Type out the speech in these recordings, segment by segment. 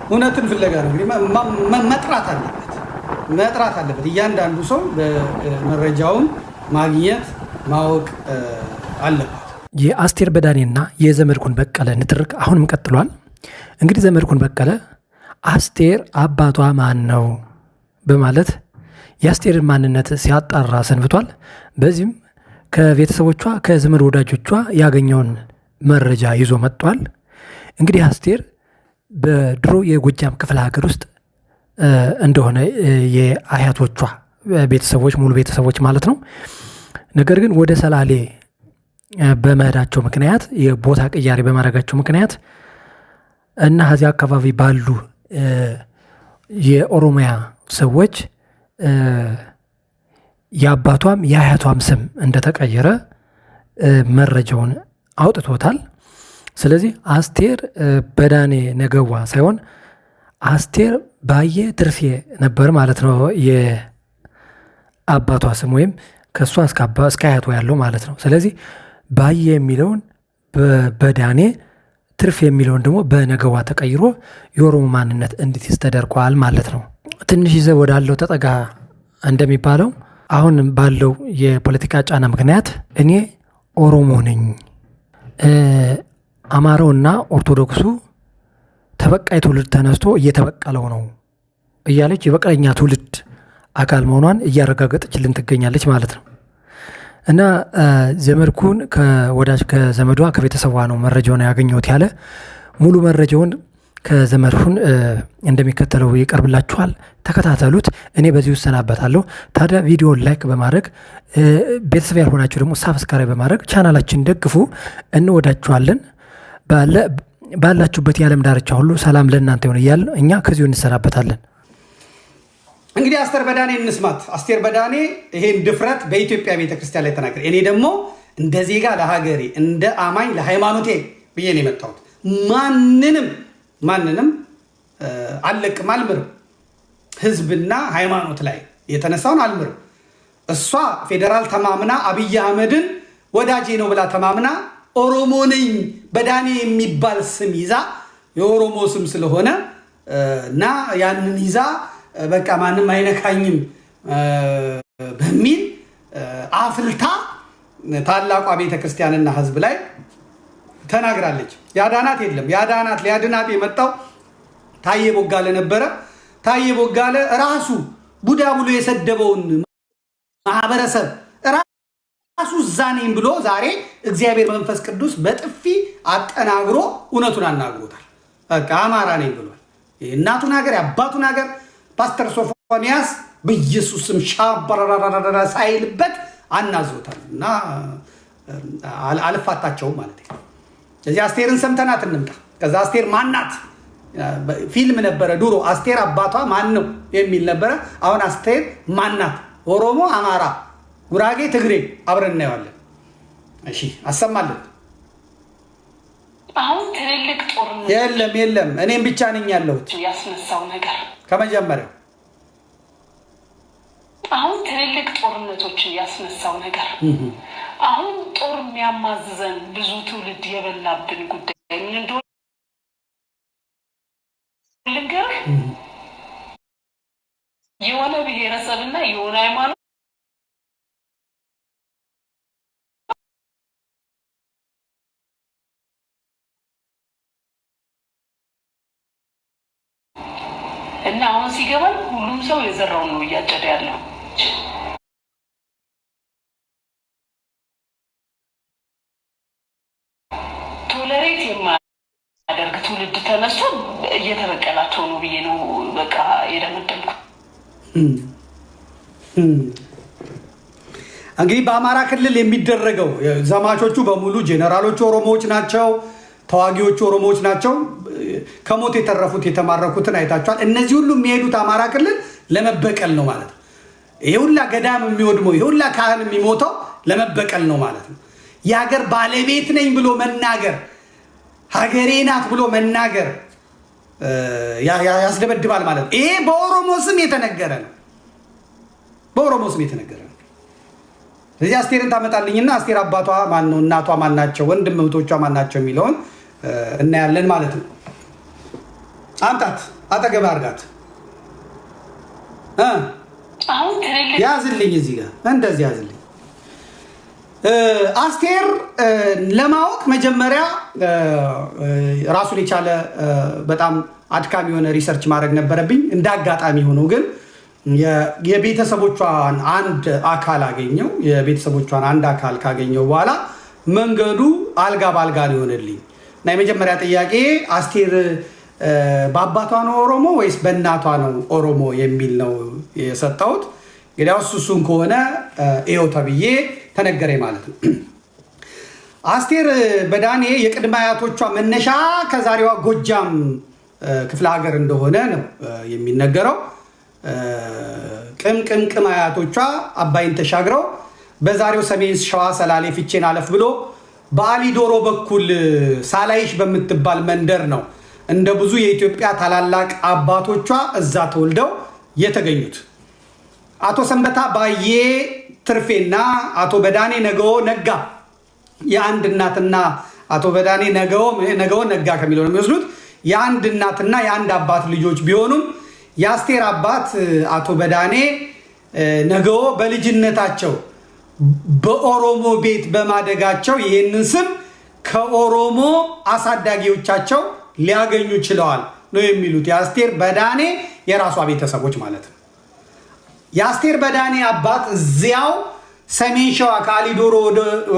እውነትን ፍለጋ ነው እንግዲህ መጥራት አለበት እያንዳንዱ ሰው መረጃውን ማግኘት ማወቅ አለበት። የአስቴር በዳኔና የዘመድኩን በቀለ ንትርክ አሁንም ቀጥሏል። እንግዲህ ዘመድኩን በቀለ አስቴር አባቷ ማን ነው በማለት የአስቴርን ማንነት ሲያጣራ ሰንብቷል። በዚህም ከቤተሰቦቿ ከዘመድ ወዳጆቿ ያገኘውን መረጃ ይዞ መጥቷል። እንግዲህ አስቴር በድሮ የጎጃም ክፍለ ሀገር ውስጥ እንደሆነ የአያቶቿ ቤተሰቦች ሙሉ ቤተሰቦች ማለት ነው። ነገር ግን ወደ ሰላሌ በመሄዳቸው ምክንያት የቦታ ቅያሬ በማድረጋቸው ምክንያት እና ከዚያ አካባቢ ባሉ የኦሮሚያ ሰዎች የአባቷም የአያቷም ስም እንደተቀየረ መረጃውን አውጥቶታል። ስለዚህ አስቴር በዳኔ ነገዋ ሳይሆን አስቴር ባየ ትርፌ ነበር ማለት ነው የአባቷ ስም ወይም ከእሷ እስከ አያቷ ያለው ማለት ነው። ስለዚህ ባየ የሚለውን በዳኔ ትርፍ የሚለውን ደግሞ በነገዋ ተቀይሮ የኦሮሞ ማንነት እንዲትይዝ ተደርጓል ማለት ነው። ትንሽ ይዘህ ወዳለው ተጠጋ እንደሚባለው አሁን ባለው የፖለቲካ ጫና ምክንያት እኔ ኦሮሞ ነኝ፣ አማራውና ኦርቶዶክሱ ተበቃይ ትውልድ ተነስቶ እየተበቀለው ነው እያለች የበቀለኛ ትውልድ አካል መሆኗን እያረጋገጠችልን ትገኛለች ማለት ነው። እና ዘመድኩን ከወዳጅ ከዘመዷ ከቤተሰቧ ነው መረጃውን ያገኘሁት ያለ ሙሉ መረጃውን ከዘመድኩን እንደሚከተለው ይቀርብላችኋል። ተከታተሉት። እኔ በዚህ እሰናበታለሁ። ታዲያ ቪዲዮን ላይክ በማድረግ ቤተሰብ ያልሆናችሁ ደግሞ ሳብስክራይብ በማድረግ ቻናላችን ደግፉ። እንወዳችኋለን። ባላችሁበት የዓለም ዳርቻ ሁሉ ሰላም ለእናንተ ይሁን እያልን እኛ ከዚሁ እንሰናበታለን። እንግዲህ አስቴር በዳኔ እንስማት። አስቴር በዳኔ ይሄን ድፍረት በኢትዮጵያ ቤተክርስቲያን ላይ ተናገረ። እኔ ደግሞ እንደ ዜጋ ለሀገሬ እንደ አማኝ ለሃይማኖቴ ብዬ ነው የመጣሁት። ማንንም አልለቅም፣ አልምርም። ህዝብና ሃይማኖት ላይ የተነሳውን አልምርም። እሷ ፌዴራል ተማምና አብይ አህመድን ወዳጄ ነው ብላ ተማምና ኦሮሞ ነኝ በዳኔ የሚባል ስም ይዛ የኦሮሞ ስም ስለሆነ እና ያንን ይዛ በቃ ማንም አይነካኝም በሚል አፍልታ ታላቋ ቤተክርስቲያንና ህዝብ ላይ ተናግራለች። ያዳናት የለም። ሊያድናት የመጣው ታዬ ቦጋለ ነበረ። ታዬ ቦጋለ ራሱ ቡዳ ብሎ የሰደበውን ማህበረሰብ ራሱ እዛ ነኝ ብሎ ዛሬ እግዚአብሔር መንፈስ ቅዱስ በጥፊ አጠናግሮ እውነቱን አናግሮታል። በቃ አማራ ነኝ ብሏል። የእናቱን ሀገር የአባቱን ሀገር ፓስተር ሶፎንያስ በኢየሱስም ሻባራራራ ሳይልበት አናዞታል እና አልፋታቸውም ማለት ነው። ስለዚህ አስቴርን ሰምተናት እንምጣ። ከዛ አስቴር ማናት? ፊልም ነበረ ድሮ አስቴር አባቷ ማን ነው የሚል ነበረ። አሁን አስቴር ማናት? ኦሮሞ፣ አማራ፣ ጉራጌ፣ ትግሬ አብረን እናየዋለን። እሺ አሰማለን። አሁን ትልልቅ ጦርነት የለም እኔም ብቻ ነኝ ያለሁት ያስነሳው ነገር ከመጀመሪያው አሁን ትልልቅ ጦርነቶችን ያስነሳው ነገር አሁን ጦር የሚያማዝዘን ብዙ ትውልድ የበላብን ጉዳይ ምን እንደሆነ ልንገርህ። የሆነ ብሔረሰብና የሆነ ሃይማኖት እና አሁን ሲገባል ሁሉም ሰው የዘራውን ነው እያጨደ ያለው። ቶለሬት የማያደርግ ትውልድ ተነስቶ እየተበቀላቸው ነው ብዬ ነው በቃ የደመደምኩት። እንግዲህ በአማራ ክልል የሚደረገው ዘማቾቹ በሙሉ ጄኔራሎቹ ኦሮሞዎች ናቸው፣ ተዋጊዎቹ ኦሮሞዎች ናቸው። ከሞት የተረፉት የተማረኩትን አይታችኋል። እነዚህ ሁሉ የሚሄዱት አማራ ክልል ለመበቀል ነው ማለት ነው። ይሄ ሁላ ገዳም የሚወድመው ይሄ ሁላ ካህን የሚሞተው ለመበቀል ነው ማለት ነው። የሀገር ባለቤት ነኝ ብሎ መናገር፣ ሀገሬ ናት ብሎ መናገር ያስደበድባል ማለት ነው። ይሄ በኦሮሞ ስም የተነገረ ነው። በኦሮሞ ስም የተነገረ ነው። ስለዚህ አስቴርን ታመጣልኝና አስቴር አባቷ ማን ነው፣ እናቷ ማን ናቸው፣ ወንድም እህቶቿ ማን ናቸው የሚለውን እናያለን ማለት ነው። አምጣት አጠገብ አድርጋት ያዝልኝ እዚህ ጋር እንደዚህ ያዝልኝ። አስቴር ለማወቅ መጀመሪያ ራሱን የቻለ በጣም አድካሚ የሆነ ሪሰርች ማድረግ ነበረብኝ። እንደ አጋጣሚ ሆኖ ግን የቤተሰቦቿን አንድ አካል አገኘው። የቤተሰቦቿን አንድ አካል ካገኘው በኋላ መንገዱ አልጋ ባልጋ ሊሆንልኝ እና የመጀመሪያ ጥያቄ አስቴር በአባቷ ነው ኦሮሞ ወይስ በእናቷ ነው ኦሮሞ የሚል ነው የሰጠሁት። እንግዲያው እሱን ከሆነ ይኸው ተብዬ ተነገረኝ ማለት ነው። አስቴር በዳኔ የቅድመ አያቶቿ መነሻ ከዛሬዋ ጎጃም ክፍለ ሀገር እንደሆነ ነው የሚነገረው። ቅምቅም አያቶቿ አባይን ተሻግረው በዛሬው ሰሜን ሸዋ ሰላሌ ፊቼን አለፍ ብሎ በአሊዶሮ በኩል ሳላይሽ በምትባል መንደር ነው እንደ ብዙ የኢትዮጵያ ታላላቅ አባቶቿ እዛ ተወልደው የተገኙት። አቶ ሰንበታ ባዬ ትርፌና አቶ በዳኔ ነገዎ ነጋ የአንድ እናትና አቶ በዳኔ ነገዎ ነጋ ከሚለው ነው የሚወስዱት። የአንድ እናትና የአንድ አባት ልጆች ቢሆኑም የአስቴር አባት አቶ በዳኔ ነገዎ በልጅነታቸው በኦሮሞ ቤት በማደጋቸው ይህንን ስም ከኦሮሞ አሳዳጊዎቻቸው ሊያገኙ ችለዋል ነው የሚሉት የአስቴር በዳኔ የራሷ ቤተሰቦች ማለት ነው። የአስቴር በዳኔ አባት እዚያው ሰሜን ሸዋ ከአሊዶሮ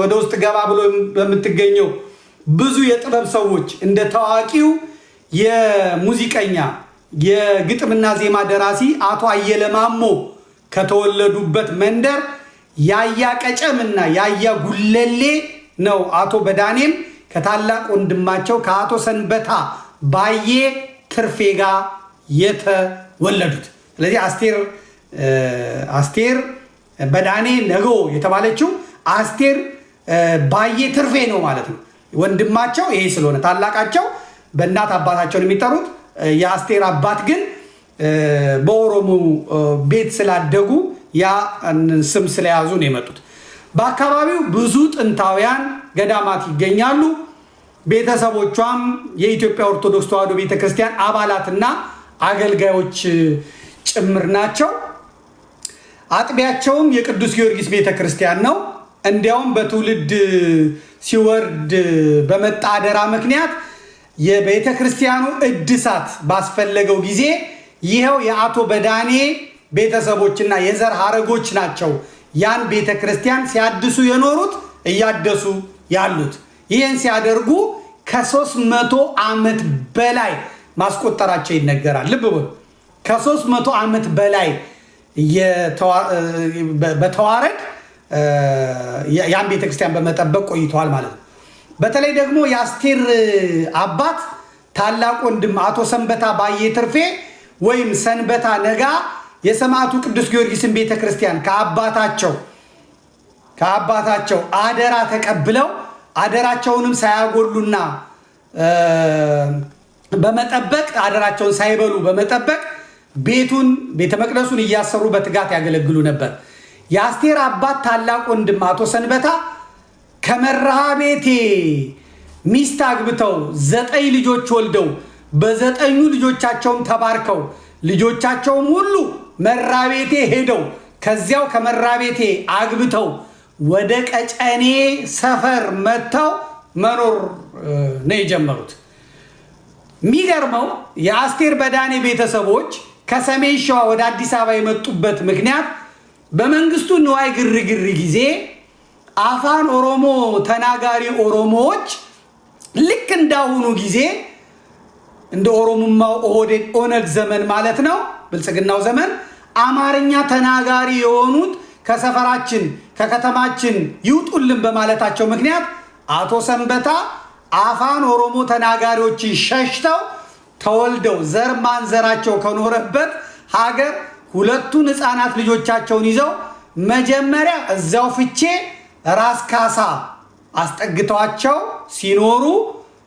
ወደ ውስጥ ገባ ብሎ በምትገኘው ብዙ የጥበብ ሰዎች እንደ ታዋቂው የሙዚቀኛ የግጥምና ዜማ ደራሲ አቶ አየለ ማሞ ከተወለዱበት መንደር ያያ ቀጨምና ያያ ጉለሌ ነው አቶ በዳኔም ከታላቅ ወንድማቸው ከአቶ ሰንበታ ባዬ ትርፌ ጋር የተወለዱት። ስለዚህ አስቴር በዳኔ ነገዎ የተባለችው አስቴር ባዬ ትርፌ ነው ማለት ነው። ወንድማቸው ይሄ ስለሆነ ታላቃቸው በእናት አባታቸውን የሚጠሩት የአስቴር አባት ግን በኦሮሞ ቤት ስላደጉ ያ ስም ስለያዙ ነው የመጡት። በአካባቢው ብዙ ጥንታውያን ገዳማት ይገኛሉ። ቤተሰቦቿም የኢትዮጵያ ኦርቶዶክስ ተዋሕዶ ቤተክርስቲያን አባላትና አገልጋዮች ጭምር ናቸው። አጥቢያቸውም የቅዱስ ጊዮርጊስ ቤተክርስቲያን ነው። እንዲያውም በትውልድ ሲወርድ በመጣ አደራ ምክንያት የቤተክርስቲያኑ እድሳት ባስፈለገው ጊዜ ይኸው የአቶ በዳኔ ቤተሰቦችና የዘር ሐረጎች ናቸው ያን ቤተክርስቲያን ሲያድሱ የኖሩት እያደሱ ያሉት። ይህን ሲያደርጉ ከ300 ዓመት በላይ ማስቆጠራቸው ይነገራል። ልብ በሉ፣ ከ300 ዓመት በላይ በተዋረድ ያን ቤተክርስቲያን በመጠበቅ ቆይተዋል ማለት ነው። በተለይ ደግሞ የአስቴር አባት ታላቅ ወንድም አቶ ሰንበታ ባዬ ትርፌ ወይም ሰንበታ ነጋ የሰማዕቱ ቅዱስ ጊዮርጊስን ቤተክርስቲያን ከአባታቸው አደራ ተቀብለው አደራቸውንም ሳያጎሉና በመጠበቅ አደራቸውን ሳይበሉ በመጠበቅ ቤተ መቅደሱን እያሰሩ በትጋት ያገለግሉ ነበር። የአስቴር አባት ታላቅ ወንድም አቶ ሰንበታ ከመርሃ ቤቴ ሚስት አግብተው 9 ልጆች ወልደው በ9ኙ ልጆቻቸውም ተባርከው ልጆቻቸውም ሁሉ መርሃ ቤቴ ሄደው ከዚያው ከመርሃ ቤቴ አግብተው ወደ ቀጨኔ ሰፈር መጥተው መኖር ነው የጀመሩት። የሚገርመው የአስቴር በዳኔ ቤተሰቦች ከሰሜን ሸዋ ወደ አዲስ አበባ የመጡበት ምክንያት በመንግስቱ ንዋይ ግርግር ጊዜ አፋን ኦሮሞ ተናጋሪ ኦሮሞዎች ልክ እንዳሁኑ ጊዜ እንደ ኦሮሞማው ኦህዴድ ኦነግ ዘመን ማለት ነው፣ ብልጽግናው ዘመን አማርኛ ተናጋሪ የሆኑት ከሰፈራችን ከከተማችን ይውጡልን በማለታቸው ምክንያት አቶ ሰንበታ አፋን ኦሮሞ ተናጋሪዎችን ሸሽተው ተወልደው ዘር ማንዘራቸው ከኖረበት ሀገር 2 ሕፃናት ልጆቻቸውን ይዘው መጀመሪያ እዛው ፍቼ ራስ ካሳ አስጠግተዋቸው ሲኖሩ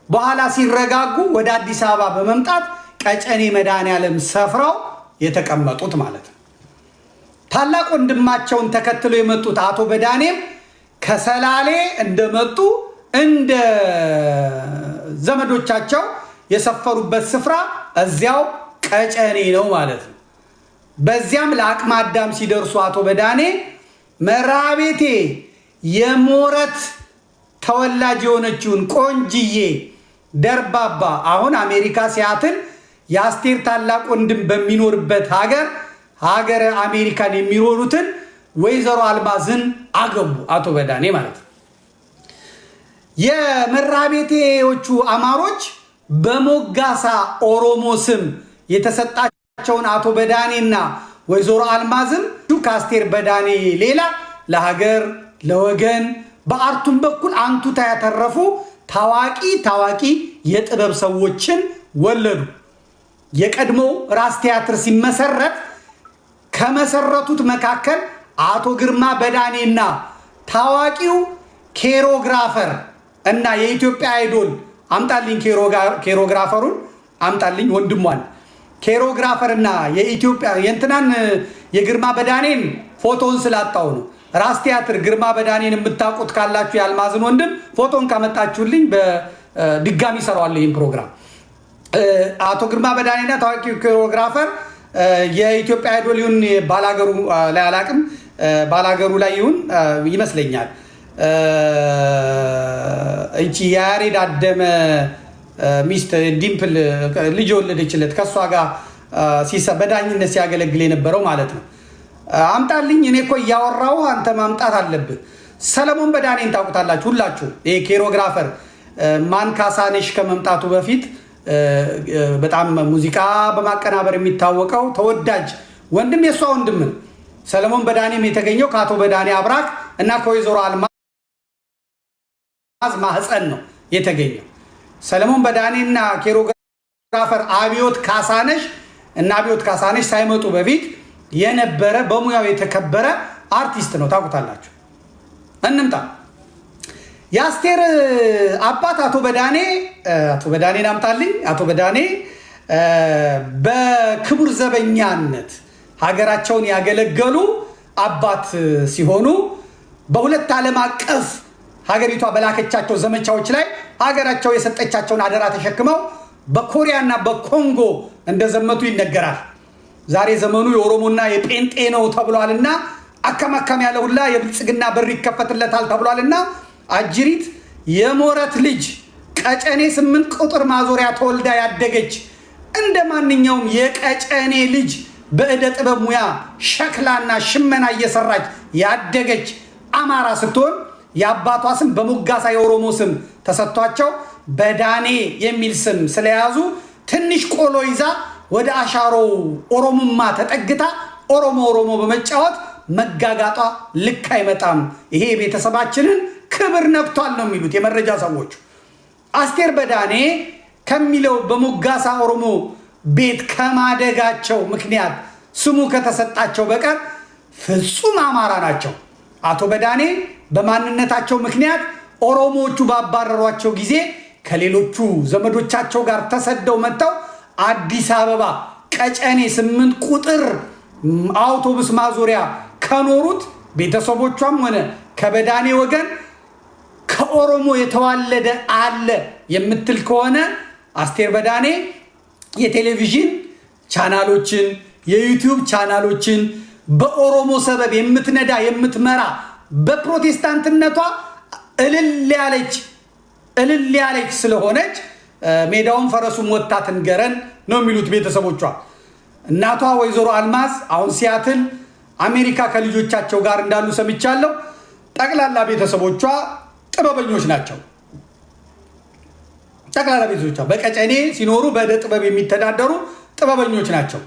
በኋላ ሲረጋጉ ወደ አዲስ አበባ በመምጣት ቀጨኔ መድኃኔዓለም ሰፍረው የተቀመጡት ማለት ነው። ታላቅ ወንድማቸውን ተከትለው የመጡት አቶ በዳኔም ከሰላሌ እንደመጡ እንደ ዘመዶቻቸው የሰፈሩበት ስፍራ እዚያው ቀጨኔ ነው ማለት ነው። በዚያም ለአቅመ አዳም ሲደርሱ አቶ በዳኔ መራቤቴ የሞረት ተወላጅ የሆነችውን ቆንጅዬ ደርባባ አሁን አሜሪካ ሲያትል የአስቴር ታላቅ ወንድም በሚኖርበት ሀገረ አሜሪካን የሚኖሩትን ወይዘሮ አልማዝን አገቡ አቶ በዳኔ ማለት ነው። የመራቤቴዎቹ አማሮች በሞጋሳ ኦሮሞ ስም የተሰጣቸውን አቶ በዳኔና ወይዘሮ አልማዝም ከአስቴር በዳኔ ሌላ ለሀገር ለወገን በአርቱም በኩል አንቱታ ያተረፉ ታዋቂ የጥበብ ሰዎችን ወለዱ። የቀድሞ ራስ ቲያትር ሲመሰረት ከመሰረቱት መካከል አቶ ግርማ በዳኔና ታዋቂው ኬሮግራፈር እና የኢትዮጵያ አይዶል አምጣልኝ ኬሮግራፈሩን አምጣልኝ ወንድሟን ኬሮግራፈርና የኢትዮጵያ የእንትናን የግርማ በዳኔን ፎቶን ስላጣው ነው። ራስ ቲያትር ግርማ በዳኔን የምታውቁት ካላችሁ የአልማዝን ወንድም ፎቶን ካመጣችሁልኝ በድጋሚ ሰራዋለሁ ይህን ፕሮግራም። አቶ ግርማ በዳኔና ታዋቂው ኬሮግራፈር የኢትዮጵያ አይዶል ይሁን ባላገሩ ላይ አላቅም፣ ባላገሩ ላይ ይሁን ይመስለኛል። እቺ ያሬድ አደመ ሚስት ዲምፕል ልጅ ወለደችለት ከሷ ጋር በዳኝነት ሲያገለግል የነበረው ማለት ነው። አምጣልኝ። እኔ እኮ እያወራው አንተ ማምጣት አለብህ። ሰለሞን በዳኔን ታውቁታላችሁ ሁላችሁ። ይሄ ኬሮግራፈር ማንካሳነሽ ከመምጣቱ በፊት በጣም ሙዚቃ በማቀናበር የሚታወቀው ተወዳጅ ወንድም የሷ ወንድም ሰለሞን በዳኔም የተገኘው ከአቶ በዳኔ አብራክ እና ከወይዘሮ አልማዝ ማህፀን ነው የተገኘው። ሰለሞን በዳኔና ኬሮግራፈር አብዮት ካሳነሽ ሳይመጡ በፊት የነበረ በሙያው የተከበረ አርቲስት ነው። ታውቁታላችሁ። እንምጣ። የአስቴር አባት አቶ በዳኔን አምጣልኝ። አቶ በዳኔ በክቡር ዘበኛነት ሀገራቸውን ያገለገሉ አባት ሲሆኑ በሁለት ዓለም አቀፍ ሀገሪቷ በላከቻቸው ዘመቻዎች ላይ ሀገራቸው የሰጠቻቸውን አደራ ተሸክመው በኮሪያና በኮንጎ እንደዘመቱ ይነገራል። ዛሬ ዘመኑ የኦሮሞና የጴንጤ ነው ተብሏልና አከማካም ያለ ሁላ የብልጽግና በር ይከፈትለታል ተብሏልና አጅሪት የሞረት ልጅ ቀጨኔ 8 ቁጥር ማዞሪያ ተወልዳ ያደገች እንደ ማንኛውም የቀጨኔ ልጅ በእደ ጥበብ ሙያ ሸክላና ሽመና እየሰራች ያደገች አማራ ስትሆን የአባቷ ስም በሞጋሳ የኦሮሞ ስም ተሰጥቷቸው በዳኔ የሚል ስም ስለያዙ ትንሽ ቆሎ ይዛ ወደ አሻሮ ኦሮሞማ ተጠግታ ኦሮሞ በመጫወት መጋጋጧ ልክ አይመጣም። ይሄ ቤተሰባችንን ክብር ነክቷል ነው የሚሉት የመረጃ ሰዎች። አስቴር በዳኔ ከሚለው በሞጋሳ ኦሮሞ ቤት ከማደጋቸው ምክንያት ስሙ ከተሰጣቸው በቀር ፍጹም አማራ ናቸው። አቶ በዳኔ በማንነታቸው ምክንያት ኦሮሞዎቹ ባባረሯቸው ጊዜ ከሌሎቹ ዘመዶቻቸው ጋር ተሰደው መጥተው አዲስ አበባ ቀጨኔ 8 ቁጥር አውቶቡስ ማዞሪያ ከኖሩት ቤተሰቦቿም ሆነ ከበዳኔ ወገን ከኦሮሞ የተዋለደ አለ የምትል ከሆነ አስቴር በዳኔ የቴሌቪዥን ቻናሎችን የዩቲዩብ ቻናሎችን በኦሮሞ ሰበብ የምትነዳ የምትመራ በፕሮቴስታንትነቷ እልል ያለች ስለሆነች ሜዳውን ፈረሱም ወጣትን ገረን ነው የሚሉት ቤተሰቦቿ። እናቷ ወይዘሮ አልማዝ አሁን ሲያትል አሜሪካ ከልጆቻቸው ጋር እንዳሉ ሰምቻለሁ። ጠቅላላ ቤተሰቦቿ ጥበበኞች ናቸው። ጠቅላላ ቤተሰቦቿ በቀጨኔ ሲኖሩ በእደ ጥበብ የሚተዳደሩ ጥበበኞች ናቸው።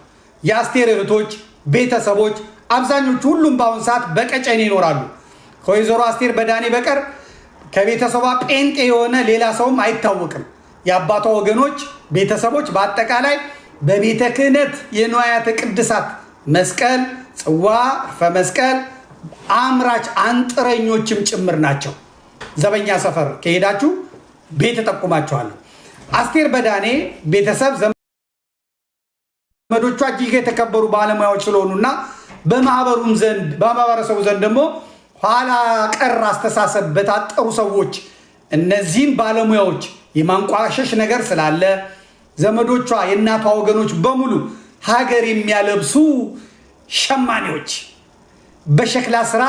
የአስቴር እህቶች ቤተሰቦች አብዛኞቹ ሁሉም በአሁን ሰዓት በቀጨኔ ይኖራሉ። ከወይዘሮ አስቴር በዳኔ በቀር ከቤተሰቧ ጴንጤ የሆነ ሌላ ሰውም አይታወቅም። የአባቷ ወገኖች ቤተሰቦች በአጠቃላይ በቤተ ክህነት የንዋያተ ቅድሳት መስቀል፣ ጽዋ፣ ፈመስቀል አምራች አንጥረኞችም ጭምር ናቸው። ዘበኛ ሰፈር ከሄዳችሁ ቤት ጠቁማችኋለሁ። አስቴር በዳኔ ቤተሰብ ዘመዶቿ እጅግ የተከበሩ ባለሙያዎች ስለሆኑና በማህበረሰቡ ዘንድ ደግሞ ኋላ ቀር አስተሳሰብ በታጠሩ ሰዎች እነዚህን ባለሙያዎች የማንቋሸሽ ነገር ስላለ ዘመዶቿ የእናቷ ወገኖች በሙሉ ሀገር የሚያለብሱ ሸማኔዎች በሸክላ ስራ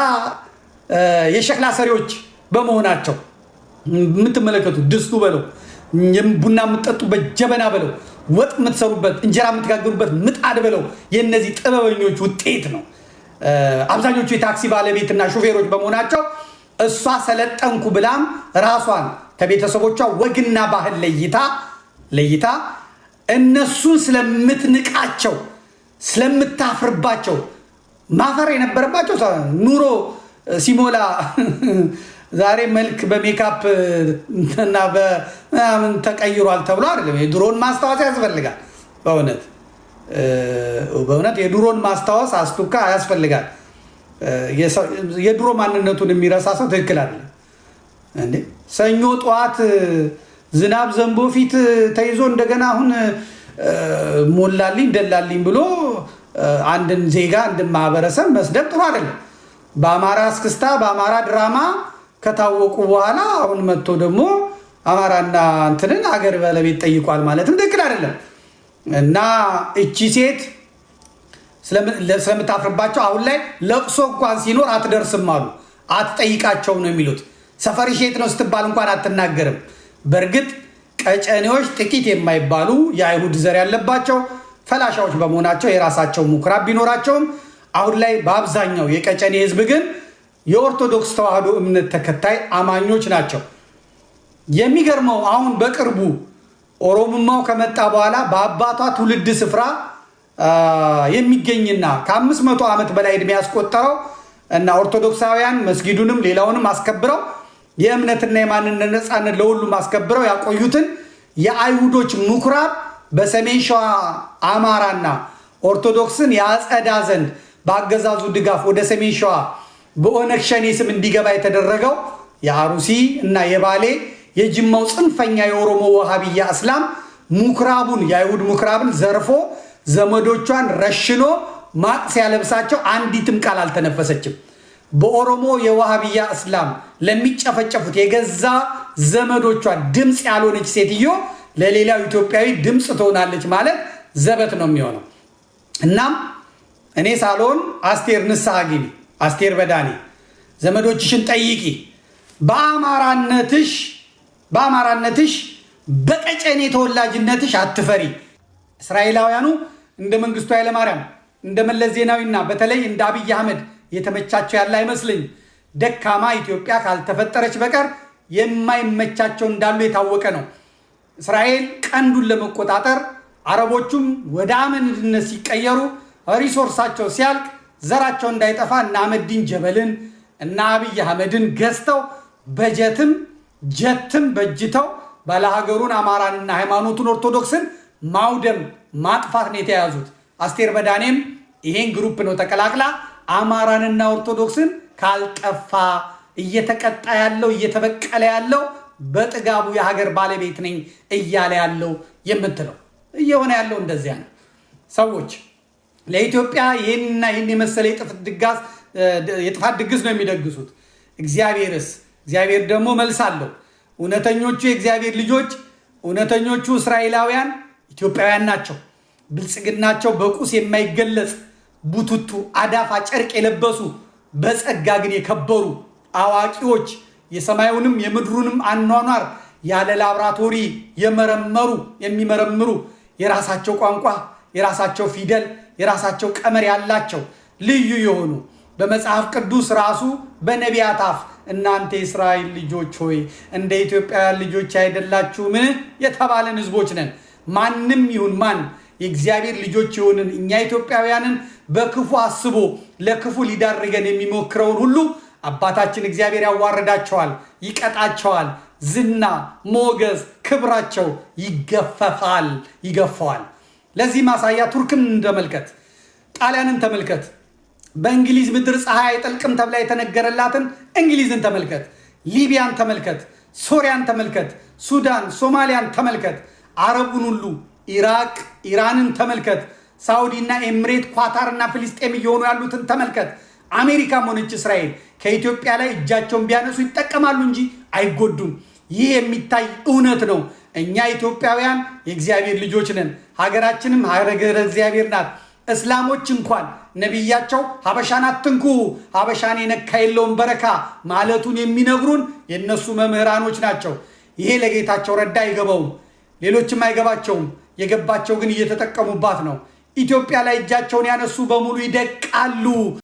የሸክላ ሰሪዎች በመሆናቸው የምትመለከቱት ድስቱ በለው ቡና የምትጠጡበት ጀበና በለው ወጥ የምትሰሩበት እንጀራ የምትጋግሩበት ምጣድ በለው የእነዚህ ጥበበኞች ውጤት ነው። አብዛኞቹ የታክሲ ባለቤትና ሹፌሮች በመሆናቸው እሷ ሰለጠንኩ ብላም ራሷን ከቤተሰቦቿ ወግና ባህል ለይታ እነሱን ስለምትንቃቸው ስለምታፍርባቸው ማፈር የነበረባቸው ኑሮ ሲሞላ ዛሬ መልክ በሜካፕ እና በምን ተቀይሯል ተብሎ አይደለም። የድሮን ማስታወስ ያስፈልጋል። በእውነት የድሮን ማስታወስ አስቱካ ያስፈልጋል። የድሮ ማንነቱን የሚረሳ ሰው ትክክል አይደለም እንዴ። ሰኞ ጠዋት ዝናብ ዘንቦ ፊት ተይዞ እንደገና አሁን ሞላልኝ ደላልኝ ብሎ አንድን ዜጋ አንድን ማህበረሰብ መስደብ ጥሩ አይደለም። በአማራ እስክስታ በአማራ ድራማ ከታወቁ በኋላ አሁን መጥቶ ደግሞ አማራና እንትንን አገር ባለቤት ጠይቋል ማለትም ትክክል አይደለም። እና እቺ ሴት ስለምታፍርባቸው አሁን ላይ ለቅሶ እንኳን ሲኖር አትደርስም አሉ። አትጠይቃቸው ነው የሚሉት። ሰፈሪ ሼት ነው ስትባል እንኳን አትናገርም። በእርግጥ ቀጨኔዎች ጥቂት የማይባሉ የአይሁድ ዘር ያለባቸው ፈላሻዎች በመሆናቸው የራሳቸው ምኩራብ ቢኖራቸውም አሁን ላይ በአብዛኛው የቀጨኔ ህዝብ ግን የኦርቶዶክስ ተዋህዶ እምነት ተከታይ አማኞች ናቸው። የሚገርመው አሁን በቅርቡ ኦሮሞማው ከመጣ በኋላ በአባቷ ትውልድ ስፍራ የሚገኝና ከ500 ዓመት በላይ ዕድሜ ያስቆጠረው እና ኦርቶዶክሳውያን መስጊዱንም ሌላውንም አስከብረው የእምነትና የማንነት ነፃነት ለሁሉም አስከብረው ያቆዩትን የአይሁዶች ምኩራብ በሰሜን ሸዋ አማራና ኦርቶዶክስን ያጸዳ ዘንድ በአገዛዙ ድጋፍ ወደ ሰሜን ሸዋ በኦነግ ሸኔ ስም እንዲገባ የተደረገው የአሩሲ እና የባሌ የጅማው ጽንፈኛ የኦሮሞ ወሃቢያ እስላም ምኩራቡን የአይሁድ ምኩራብን ዘርፎ ዘመዶቿን ረሽኖ ማቅ ሲያለብሳቸው አንዲትም ቃል አልተነፈሰችም። በኦሮሞ የወሃቢያ እስላም ለሚጨፈጨፉት የገዛ ዘመዶቿ ድምፅ ያልሆነች ሴትዮ ለሌላው ኢትዮጵያዊ ድምፅ ትሆናለች ማለት ዘበት ነው የሚሆነው። እናም እኔ ሳልሆን አስቴር ንስሐ ግቢ፣ አስቴር በዳኔ ዘመዶችሽን ጠይቂ። በአማራነትሽ በቀጨኔ ተወላጅነትሽ አትፈሪ። እስራኤላውያኑ እንደ መንግስቱ ኃይለማርያም እንደ መለስ ዜናዊና በተለይ እንደ አብይ አህመድ የተመቻቸው ያለ አይመስልኝ። ደካማ ኢትዮጵያ ካልተፈጠረች በቀር የማይመቻቸው እንዳሉ የታወቀ ነው። እስራኤል ቀንዱን ለመቆጣጠር አረቦቹም ወደ አመንድነት ሲቀየሩ ሪሶርሳቸው ሲያልቅ ዘራቸው እንዳይጠፋ እና አህመዲን ጀበልን እና አብይ አህመድን ገዝተው በጀትም ጀትም በጅተው ባለሀገሩን አማራንና ሃይማኖቱን ኦርቶዶክስን ማውደም ማጥፋት ነው የተያዙት። አስቴር በዳኔም ይሄን ግሩፕ ነው ተቀላቅላ አማራንና ኦርቶዶክስን ካልጠፋ እየተቀጣ ያለው እየተበቀለ ያለው በጥጋቡ የሀገር ባለቤት ነኝ እያለ ያለው የምትለው እየሆነ ያለው እንደዚያ ነው። ሰዎች ለኢትዮጵያ ይህንና ይህን የመሰለ የጥፋት ድግስ ነው የሚደግሱት። እግዚአብሔር ደግሞ መልስ አለው። እውነተኞቹ የእግዚአብሔር ልጆች እውነተኞቹ እስራኤላውያን ኢትዮጵያውያን ናቸው። ብልጽግናቸው በቁስ የማይገለጽ ቡቱቱ አዳፋ ጨርቅ የለበሱ በጸጋ ግን የከበሩ አዋቂዎች የሰማዩንም የምድሩንም አኗኗር ያለ ላብራቶሪ የሚመረምሩ የራሳቸው ቋንቋ፣ የራሳቸው ፊደል፣ የራሳቸው ቀመር ያላቸው ልዩ የሆኑ በመጽሐፍ ቅዱስ ራሱ በነቢያት አፍ እናንተ የእስራኤል ልጆች ሆይ እንደ ኢትዮጵያውያን ልጆች አይደላችሁምን የተባለን ህዝቦች ነን። ማንም ይሁን ማን የእግዚአብሔር ልጆች የሆንን እኛ ኢትዮጵያውያንን በክፉ አስቦ ለክፉ ሊዳርገን የሚሞክረውን ሁሉ አባታችን እግዚአብሔር ያዋርዳቸዋል፣ ይቀጣቸዋል። ዝና፣ ሞገስ፣ ክብራቸው ይገፈዋል። ለዚህ ማሳያ ቱርክን ተመልከት፣ ጣሊያንን ተመልከት፣ በእንግሊዝ ምድር ፀሐይ አይጠልቅም ተብላ የተነገረላትን እንግሊዝን ተመልከት፣ ሊቢያን ተመልከት፣ ሶሪያን ተመልከት፣ ሱዳን፣ ሶማሊያን ተመልከት፣ አረቡን ሁሉ ኢራቅ፣ ኢራንን ተመልከት፣ ሳውዲና ኤምሬት፣ ኳታርና ፍልስጤም እየሆኑ ያሉትን ተመልከት። አሜሪካም ሆነች እስራኤል ከኢትዮጵያ ላይ እጃቸውን ቢያነሱ ይጠቀማሉ እንጂ አይጎዱም። ይህ የሚታይ እውነት ነው። እኛ ኢትዮጵያውያን የእግዚአብሔር ልጆች ነን። ሀገራችንም ሀገረ እግዚአብሔር ናት። እስላሞች እንኳን ነቢያቸው ሀበሻን አትንኩ፣ ሀበሻን የነካ የለውም በረካ ማለቱን የሚነግሩን የነሱ መምህራኖች ናቸው። ይሄ ለጌታቸው ረዳ አይገባውም፣ ሌሎችም አይገባቸውም። የገባቸው ግን እየተጠቀሙባት ነው። ኢትዮጵያ ላይ እጃቸውን ያነሱ በሙሉ ይደቃሉ።